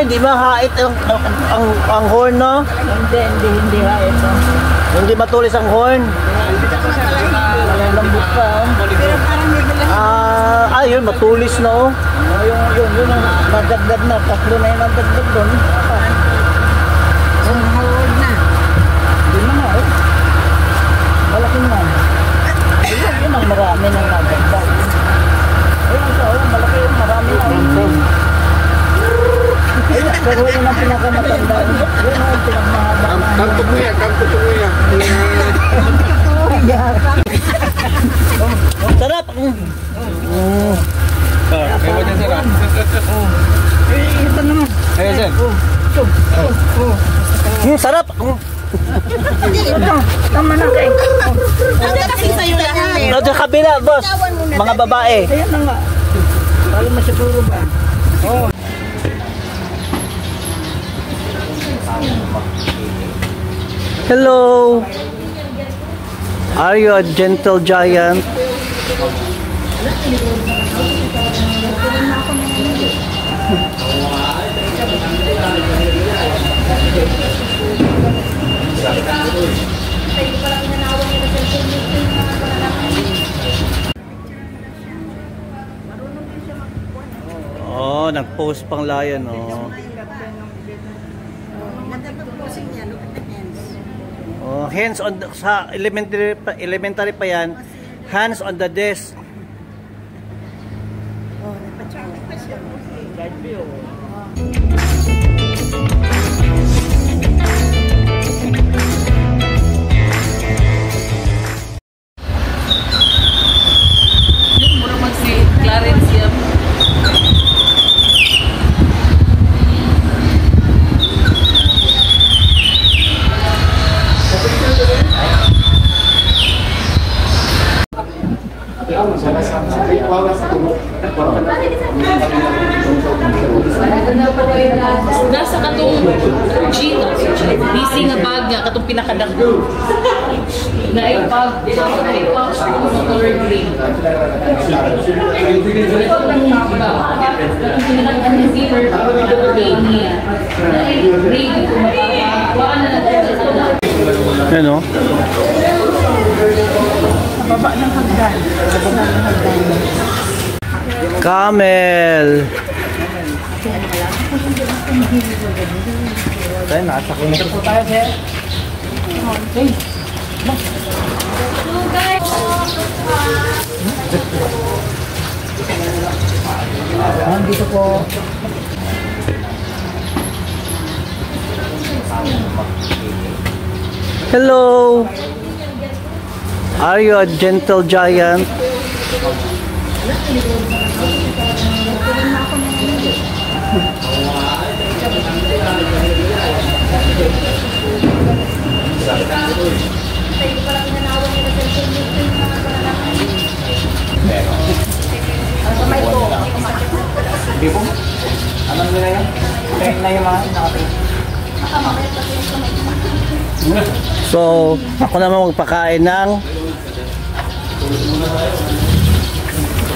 hindi mahait ang horn, no? Hindi hait. Hindi matulis ang horn. Malalambot pa. Pero parang may dalas. Yun, matulis na, oh. Yun ang madagdag na. Tatlo na yung madagdag doon. Hawag na. Hindi na nga, eh. Malaking na. Yun ang marami ng madagdag. Ayun, ito, malaki yung marami na. Pero yun ang pinakamatanda. Yun ang pinakamatanda. Kanto po yan. Sarap! Ewan niya sarap. Ito naman. Ayun, sir. Sarap! Ito, tama na kayo. Ano kasi sa'yo lahat? Sa kabila, boss. Mga babae. Ayan na nga. Para masiguro ba? Oo. Hello! Are you a gentle giant? Oh, nag-post pang layan, oh. Oh, hands on the, sa elementary pa yan. Hands on the desk. Mura mag si Clarence yan. Nasa katong busy nga bag nga katong pinakadagdag na ay pag color green. Ano? Baba ng hagdan. Camel. Tayo, nasa kinig po tayo, sir. Okay. Dito po. Hello. Are you a gentle giant? Hindi po. Alam nila yan? Kaya na yung mga nakapin. So, ako naman magpakain ng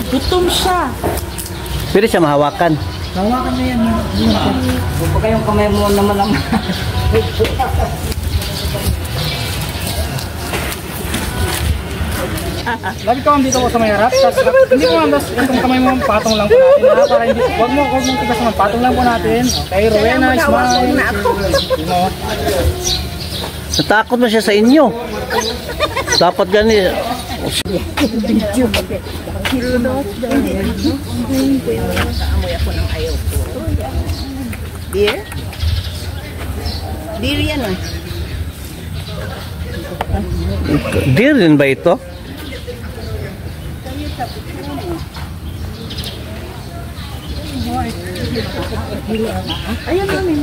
Gutom siya. pwede siya mahawakan. Hawakan na yan. Huwag kayong kamay mo naman ang... Lagi ka dito ko sa may harap. Hindi ko mandas itong kamay mo, patong lang po natin. Para hindi, huwag mo tigas naman, patong lang po natin. Okay, Rowena, smile. Natakot na siya sa inyo. Dapat ganito. Beer? Beer yan o. Deer din ba ito? Ayan namin.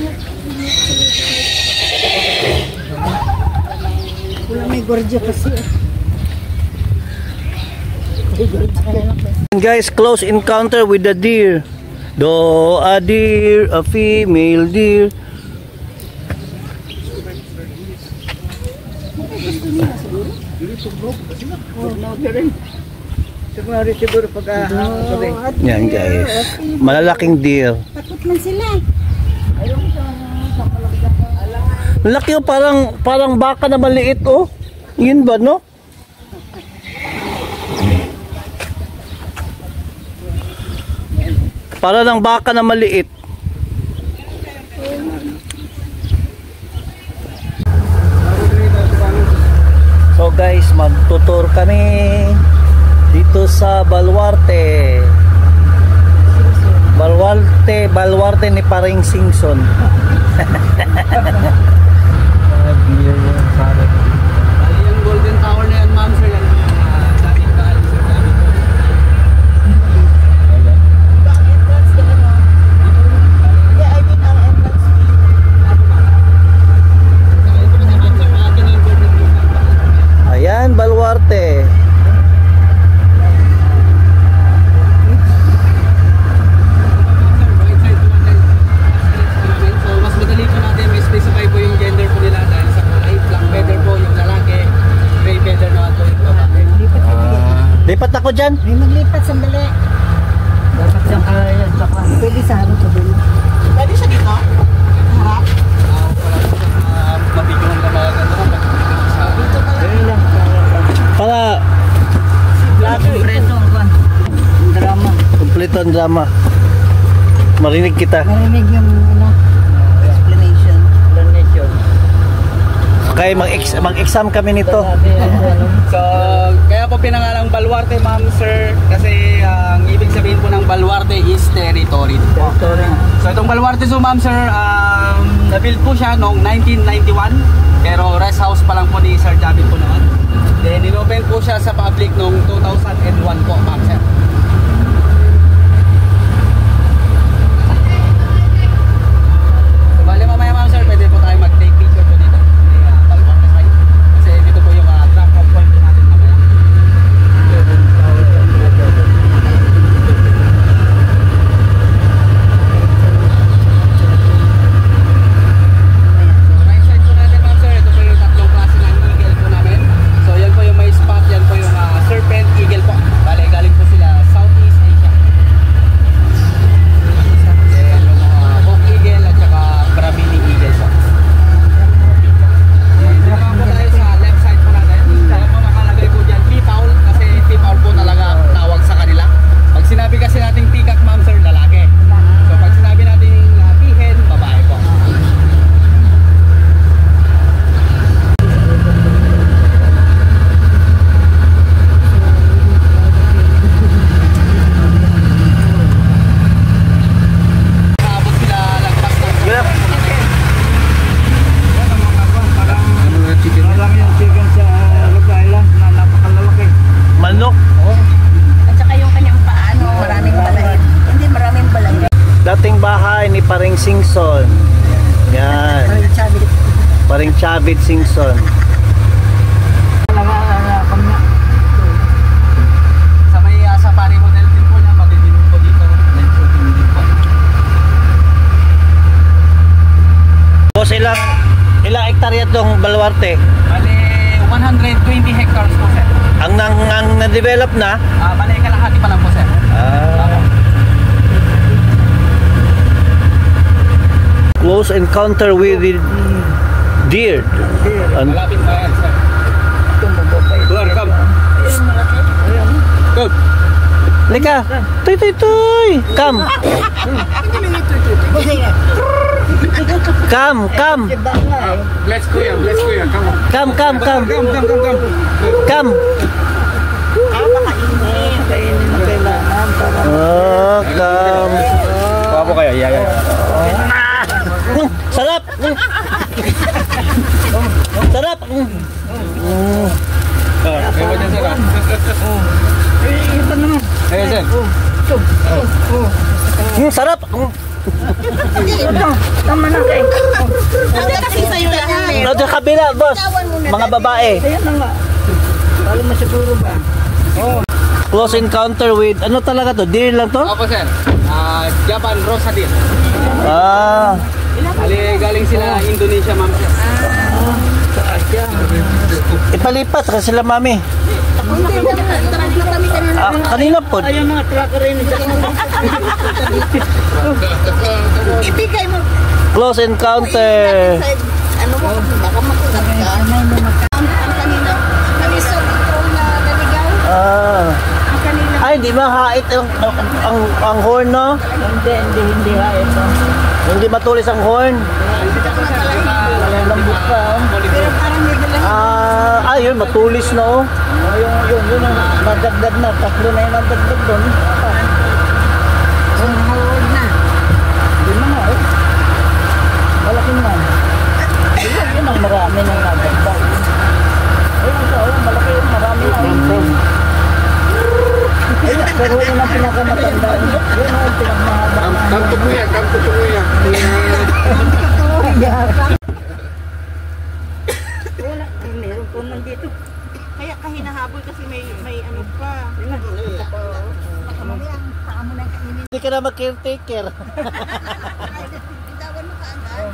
Wala may gordya kasi. Guys, close encounter with the deer. Do a deer, a female deer. Siguro pag Yan guys, malalaking deer. takot man sila. Laki oh, parang baka na maliit oh. Yun ba no? Para lang baka na maliit. So guys, magtutur kami dito sa Baluarte. Baluarte ni Paring Singson. Yung Golden Tower na yan, ma'am, sir, yan ang dating daan, sir, dating po. Ayan, Baluarte. So, mas madali po natin, may specify po yung gender po nila dahil sa kulay. Black feather po yung lalaki, gray feather naman po yung babae. Lipat ako dyan. May maglipat sandali. Dapat siyang kaya, tsaka. Pwede sa harap sa dulo. Pwede siya dito? Harap? Mabigyan ng mga gano'n. Pwede lang. Para Preso ang kwan. Ang drama. kumpleto ang drama. Marinig kita. Marinig yung explanation. Okay, mag-exam kami nito. So, kaya po pinangalang Baluarte, ma'am, sir, kasi ang ibig sabihin po ng Baluarte is territory. So, itong Baluarte Zoo, ma'am, sir, na-build po siya noong 1991, pero rest house pa lang po ni Sir Javid po noon. Then, in-open po siya sa public noong 2001 po, ma'am, sir. So, bali mamaya, ma'am, sir, pwede po tayo mag-take picture po dito. Baluarte side. Kasi dito po yung drop-off point po natin mamaya. Right side po natin, ma'am, sir. Ito po yung tatlong klase ng eagle po namin. So, yan po yung may spot. Yan po yung serpent eagle po. Bale, galing po sila Southeast Asia. Then, yung hawk eagle at saka Brahmini eagle po. Dito naman po tayo sa left side po natin. Kaya po nakalagay po dyan peafowl kasi peafowl po talaga tawag sa kanila. Pag sinabi kasi nating peacock, ma'am, sir, lalaki. So, pag sinabi nating peahen, babae po. Naabot sila lagpas ng Parang yung chicken sa Long Island na napakalalaki. Manok. At saka yung kanyang paano, maraming balay. Hindi maraming balay. Dating bahay ni Paring Singson. Yan. Parang sabi, Paring Chavit Singson. sa may safari hotel din po niya, mabibili po dito. Then shooting din po. Boss, ilang hektarya itong Baluarte? Bale, 120 hectares po, sir. Ang na-develop na? Bale, kalahati pa lang po, sir. Close encounter with the deer. Malapit pa yan, sir. Tuwar, come. Come. Lika. Tuy, tuy, tuy. Come. Come, come. Bless kuya, come on. Come, come, come. Come. Oh, come. Kuha po kayo, yeah. Sarap. Sarap. Kaya mo dyan, sir, ah. Ayun, sir. Sarap. tama na kayo. Kasi kasi sa'yo lahat. Sa kabila, boss. Mga babae. Kaya na nga. Paano masiguro ba? Close encounter with, ano talaga to? Deer lang to? Opo, sir. Japan Rosa deer. Ah. Bale, galing sila Indonesia, ma'am, sir. Ipalipat kasi sila mami. Kanina po. Ayun mga trucker rin. Ibigay mo. Close encounter. ano mo, baka makulat ka. Ang kanina, sa control na naligaw. Ang kanina. Ay, di ba hait ang horn, no? Hindi hait. Hindi matulis ang horn. Lambot pa. Pero parang may dala. Yun, matulis na, oh. Yun ang madagdag na. Tatlo na yung madagdag doon. Hold na. Hindi mo nga, eh. Malaki naman. Yun ang marami ng nadagdag. Ayun ito, malaki yung marami ng pero yun ang pinakamatanda. Yun ang pinagmahaba. Kanto mo yan. Wala, meron po nandito. Kaya kahinahabol kasi may ano pa. Mamaya ang paa mo na kainin. Hindi ka na mag-caretaker. Bitawan mo kaagad.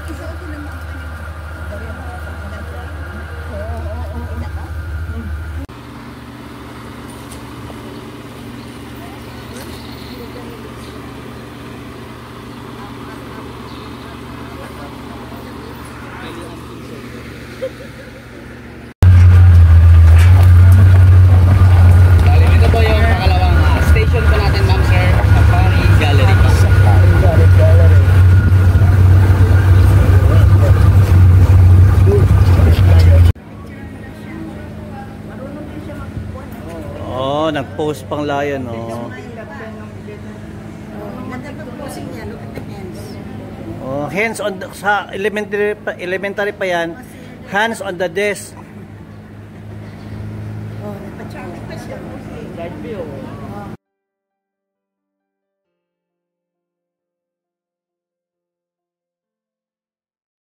Isuot din naman ang Ito po yung pangalawang station po natin, ma'am sir, Safari Gallery. Oh, nag-post pang lion, oh. Oh, hands on sa elementary pa yan. Hands on the desk.